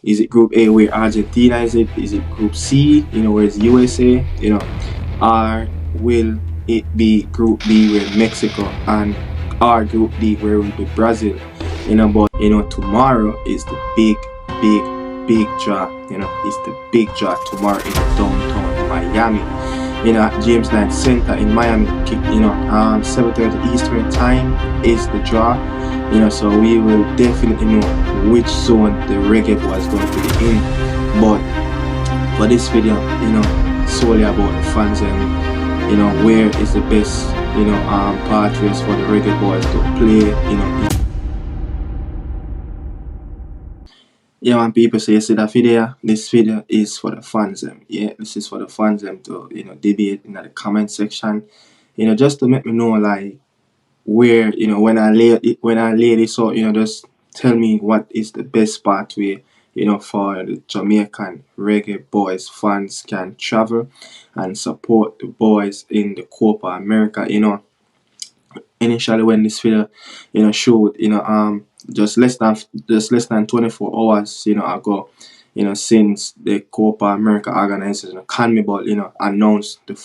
Is it Group A where Argentina is it? Is it Group C, where it's USA, or will it be Group B where Mexico and our Group D where it will be Brazil? But tomorrow is the big draw. It's the big draw tomorrow in downtown Miami. At James Knight Center in Miami. 7:30 Eastern Time is the draw. So we will definitely know which zone the Reggae Boyz is going to be in. But for this video, solely about the fans and where is the best pathways for the Reggae Boyz to play. Yeah, man, people, so you see that video. This video is for the fans. Yeah, this is for the fans to debate in the comment section. Just to make me know like where when I lay this out. Just tell me what is the best pathway for the Jamaican Reggae Boyz fans can travel and support the boys in the Copa America. Initially when this video showed just less than 24 hours ago, since the Copa America organizers CONMEBOL announced the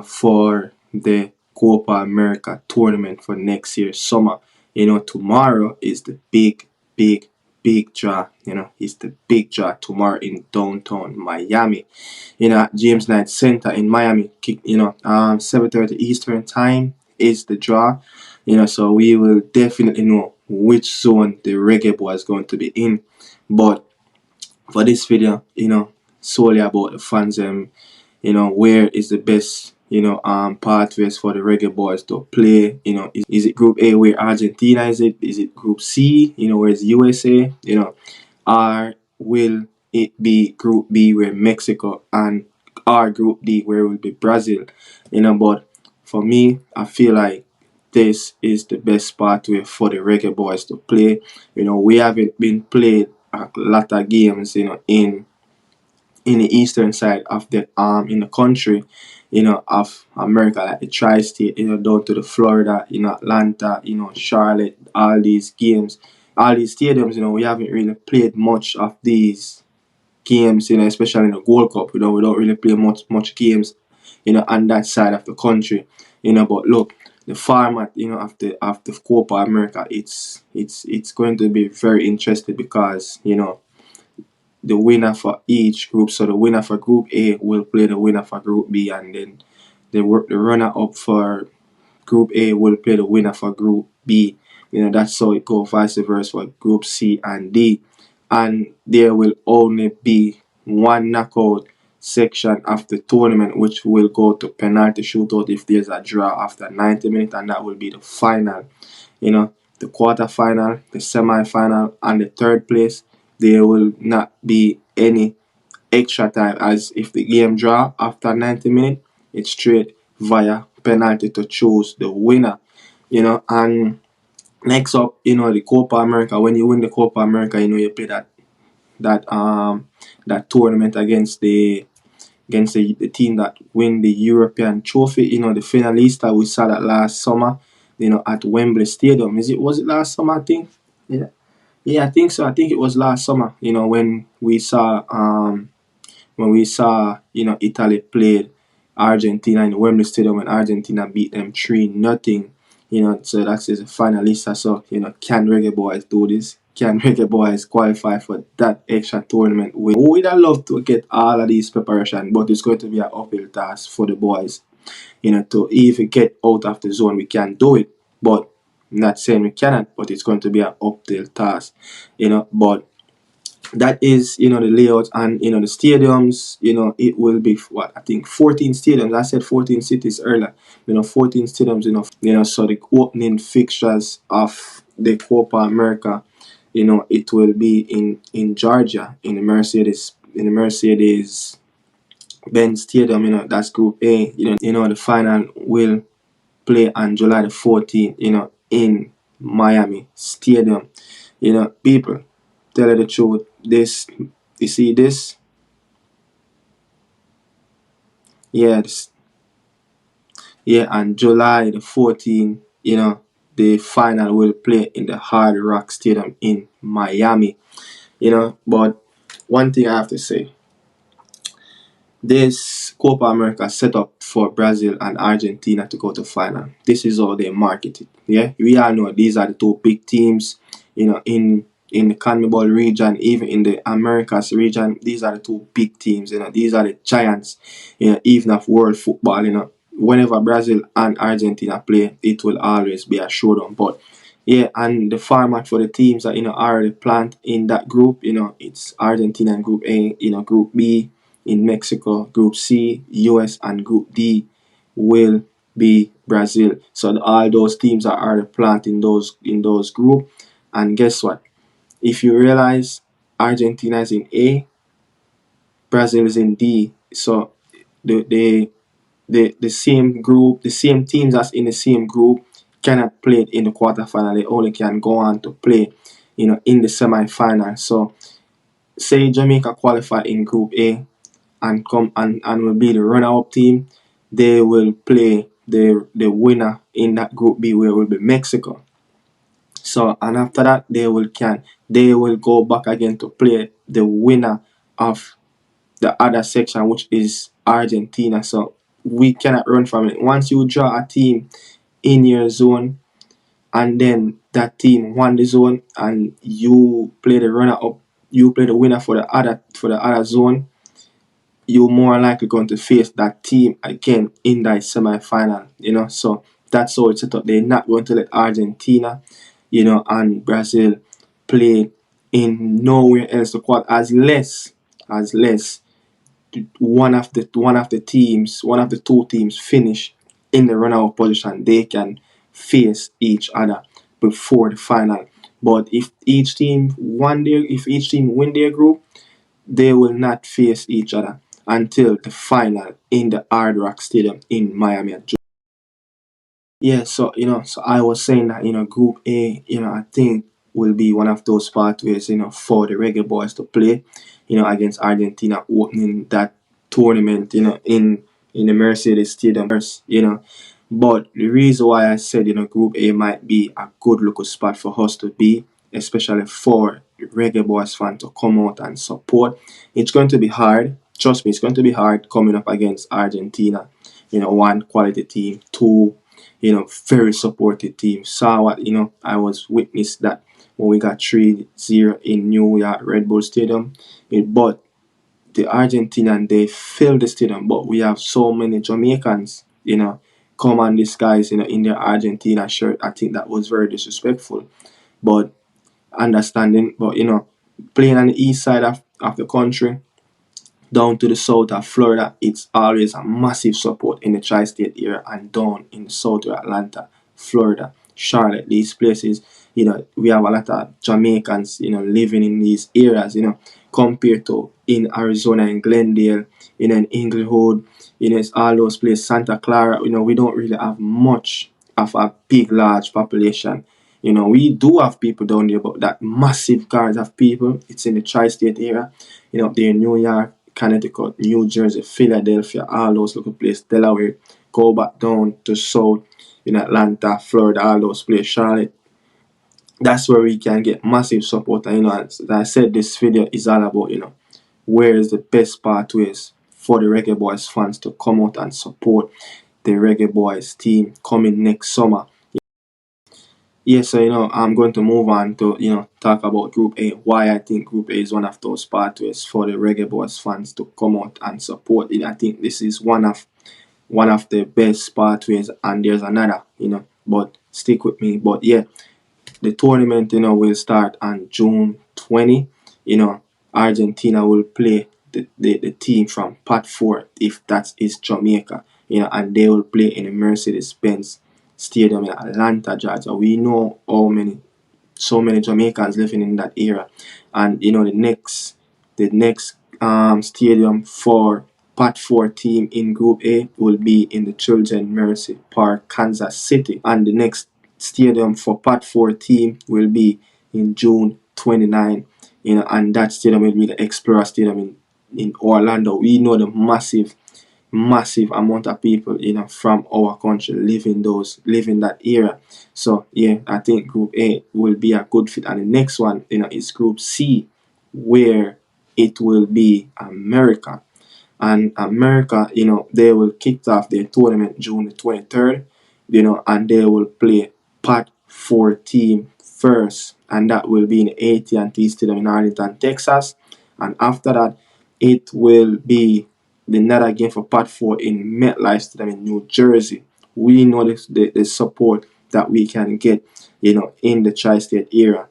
for the Copa America tournament for next year's summer. Tomorrow is the big draw. It's the big draw tomorrow in downtown Miami. At James Knight Center in Miami. 7:30 Eastern Time is the draw. So we will definitely know which zone the Reggae Boyz is going to be in. But for this video, solely about the fans where is the best pathways for the Reggae Boyz to play. Is it Group A where Argentina is it? Is it Group C, where it's USA? Or will it be Group B where Mexico and our Group D where it will be Brazil? But for me, I feel like this is the best pathway for the Reggae Boyz to play. We haven't been played a lot of games in the eastern side of the in the country of America, like the tri-state, down to the Florida, Atlanta, Charlotte, all these games, all these stadiums, we haven't really played much of these games, especially in the Gold Cup. We don't really play much games on that side of the country. But look, the format of the Copa America, it's going to be very interesting because the winner for each group. So the winner for Group A will play the winner for Group B, and then the runner up for Group A will play the winner for Group B. That's how it goes, vice versa for Group C and D. And there will only be one knockout section of the tournament, which will go to penalty shootout if there's a draw after 90 minutes, and that will be the final. The quarter-final, the semi-final, and the third place. There will not be any extra time, as if the game draw after 90 minutes, it's straight via penalty to choose the winner. And next up, the Copa America. When you win the Copa America, you play that tournament against the team that win the European trophy. The finalista, we saw that last summer, at Wembley Stadium. Was it last summer, I think? Yeah. Yeah, I think so. I think it was last summer, when we saw Italy played Argentina in the Wembley Stadium, when Argentina beat them 3-0. So that's the finalista. So, can Reggae Boyz do this? Can Reggae Boyz qualify for that extra tournament? We'd love to get all of these preparation, but it's going to be an uphill task for the boys. To even get out of the zone. We can do it, but not saying we cannot, but it's going to be an uphill task. But that is the layout, and the stadiums. It will be what I think 14 stadiums. I said 14 cities earlier. 14 stadiums. So the opening fixtures of the Copa America, it will be in Georgia, in the Mercedes Benz Stadium. That's Group A. The final will play on July the 14th. In Miami Stadium. People, tell you the truth. You see this? Yes. Yeah, on July the 14th, the final will play in the Hard Rock Stadium in Miami. But one thing I have to say, this Copa America set up for Brazil and Argentina to go to final. This is how they market it. Yeah, we all know these are the two big teams. In the CONMEBOL region, even in the Americas region, these are the two big teams. These are the giants. Even of world football. Whenever Brazil and Argentina play, it will always be a showdown. But yeah, and the format for the teams that are already planned in that group. It's Argentina in Group A. Group B in Mexico, Group C, US, and Group D will be Brazil. So all those teams are already planned in those group. And guess what? If you realize Argentina is in A, Brazil is in D. So the same group, the same teams that's in the same group cannot play it in the quarterfinal. They only can go on to play, in the semi-final. So say Jamaica qualify in Group A and come and will be the runner-up team, they will play the winner in that Group B, where will be Mexico. So and after that they will go back again to play the winner of the other section, which is Argentina. So we cannot run from it. Once you draw a team in your zone and then that team won the zone and you play the runner up, you play the winner for the other zone, you're more likely going to face that team again in that semi-final. So that's how it's set up. They're not going to let Argentina, and Brazil play in nowhere else to qualify, as less one of the two teams finish in the runner-up position. They can face each other before the final. But if each team win their group, they will not face each other until the final in the Hard Rock Stadium in Miami. Yeah, so I was saying that Group A, I think will be one of those pathways, for the Reggae Boyz to play, against Argentina, opening that tournament, in the Mercedes Stadium, But the reason why I said, Group A might be a good local spot for us to be, especially for the Reggae Boyz fan to come out and support. It's going to be hard. Trust me, it's going to be hard coming up against Argentina. One, quality team. Two, very supportive team. Saw what, I was witness that when we got 3-0 in New York Red Bull Stadium. But the Argentinian, they filled the stadium, but we have so many Jamaicans, come on these guys, in their Argentina shirt. I think that was very disrespectful. But understanding, but playing on the east side of the country, down to the south of Florida, it's always a massive support in the tri-state area, and down in the south of Atlanta, Florida, Charlotte, these places, we have a lot of Jamaicans, living in these areas, compared to in Arizona and Glendale, in Inglewood, it's all those places, Santa Clara, we don't really have much of a big, large population. We do have people down there, but that massive guards of people, it's in the tri-state area, up there in New York, Connecticut, New Jersey, Philadelphia, all those local places, Delaware, go back down to South, in Atlanta, Florida, all those places, Charlotte. That's where we can get massive support. And, as I said, this video is all about, where is the best pathways for the Reggae Boyz fans to come out and support the Reggae Boyz team coming next summer. Yeah, so I'm going to move on to talk about Group A. Why I think Group A is one of those pathways for the Reggae Boyz fans to come out and support it. I think this is one of the best pathways, and there's another, but stick with me. But yeah, the tournament, will start on June 20. Argentina will play the team from Pot 4, if that is Jamaica, and they will play in the Mercedes-Benz Stadium in Atlanta, Georgia. We know so many Jamaicans living in that area, and the next stadium for Pot 4 team in Group A will be in the Children Mercy Park, Kansas City, and the next stadium for Pot 4 team will be in June 29, and that stadium will be the Explorer Stadium in Orlando. We know the massive amount of people, from our country live in that area. So yeah, I think Group A will be a good fit, and the next one, is Group C, where it will be America. And America, they will kick off their tournament June the 23rd, and they will play Pot 4 team first, and that will be in AT&T Stadium in Arlington, Texas. And after that, it will be the another game for Pot 4 in MetLife Stadium in New Jersey. We know the support that we can get, in the tri-state area.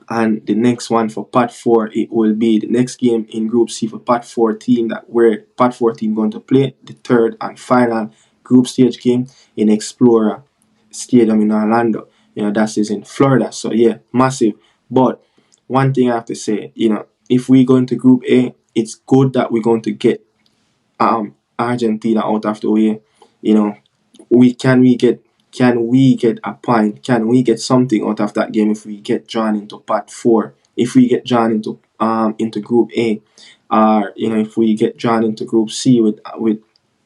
And the next one for Pot 4, it will be the next game in Group C for Pot 4 team, that where Pot 4 team going to play the third and final group stage game in Explorer Stadium in Orlando. That is in Florida. So yeah, massive. But one thing I have to say, if we go into Group A, it's good that we're going to get Argentina out of the way. Can we get a point? Can we get something out of that game if we get drawn into Pot 4? If we get drawn into Group A, or if we get drawn into Group C with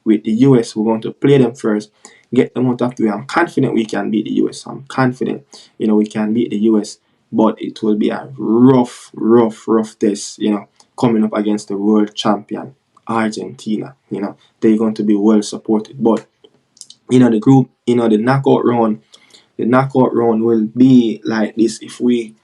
the US, we're going to play them first, get them out of the way. I'm confident we can beat the US. I'm confident, we can beat the US, but it will be a rough test, coming up against the world champion Argentina. They're going to be well supported, but the group, the knockout round will be like this. If we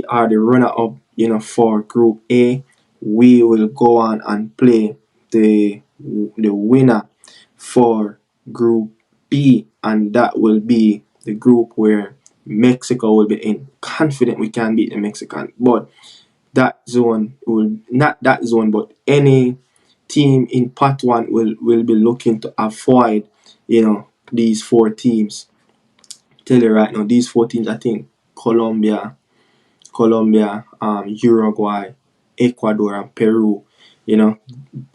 are the runner up, for Group A, we will go on and play the winner for Group B, and that will be the group where Mexico will be in. Confident we can beat the Mexican, but that zone will not that zone, but any team in Pot 1 will be looking to avoid, these 4 teams. Tell you right now, these 4 teams, I think Colombia, Uruguay, Ecuador, and Peru.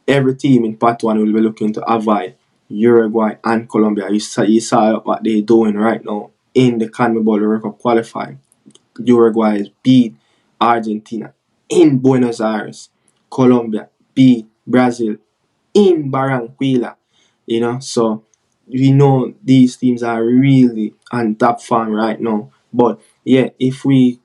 Every team in Pot 1 will be looking to avoid Uruguay and Colombia. You saw what they're doing right now in the CONMEBOL World Cup qualifying. Uruguay beat Argentina in Buenos Aires. Colombia beat Brazil in Barranquilla. So we know these teams are really on top form right now. But yeah, if we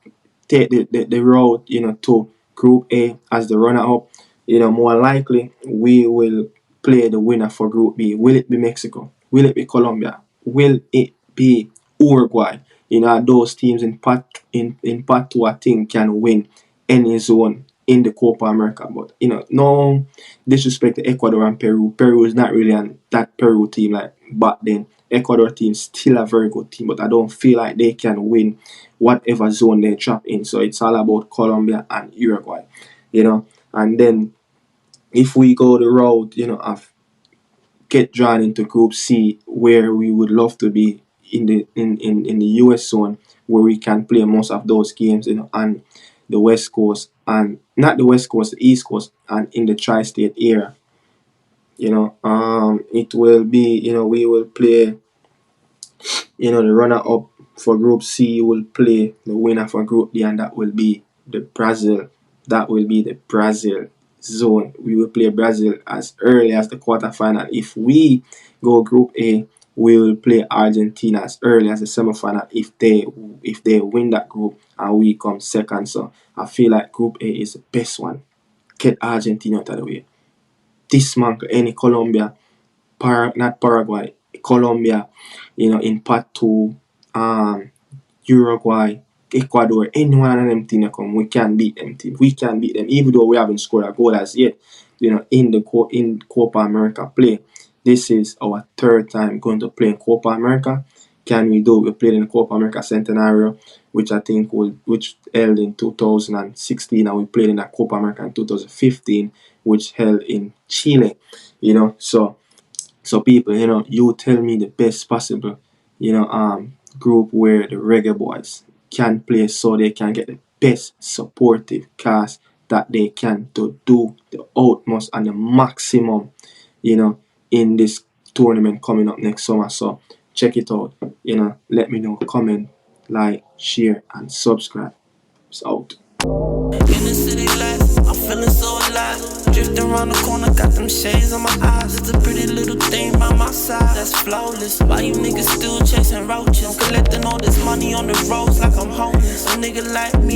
take the road, to Group A as the runner-up, more likely we will play the winner for Group B. Will it be Mexico? Will it be Colombia? Will it be Uruguay? Those teams in Pot 2, I think, can win any zone in the Copa America. But no disrespect to Ecuador and Peru. Peru is not really on that Peru team like back then. Ecuador team still a very good team, but I don't feel like they can win whatever zone they trap in. So it's all about Colombia and Uruguay, and then if we go the road, of get drawn into Group C, where we would love to be in the US zone, where we can play most of those games, on the West Coast, and not the West Coast, the East Coast, and in the tri-state area. It will be, we will play, the runner-up for Group C will play the winner for Group D, and that will be the Brazil. That will be the Brazil zone. We will play Brazil as early as the quarterfinal. If we go Group A, we will play Argentina as early as the semifinal if they win that group and we come second. So I feel like Group A is the best one. Get Argentina out of the way. Dismantle any Colombia, not Paraguay, Colombia, in Pot 2, Uruguay, Ecuador, any one of them teams come, we can beat them team. We can beat them, even though we haven't scored a goal as yet, in Copa America play. This is our 3rd time going to play in Copa America. Can we do? We played in the Copa America Centenario, which I think which held in 2016, and we played in the Copa America in 2015, which held in Chile. So people, you tell me the best possible, group where the Reggae Boyz can play, so they can get the best supportive cast that they can to do the utmost and the maximum, in this tournament coming up next summer. So check it out. Let me know, comment, like, share, and subscribe. It's out. In the city life, I'm feeling so alive. Drifting around the corner, got them shades on my eyes. It's a pretty little thing by my side that's flawless. Why you niggas still chasing roaches? Collecting all this money on the roads like I'm homeless. A nigga like me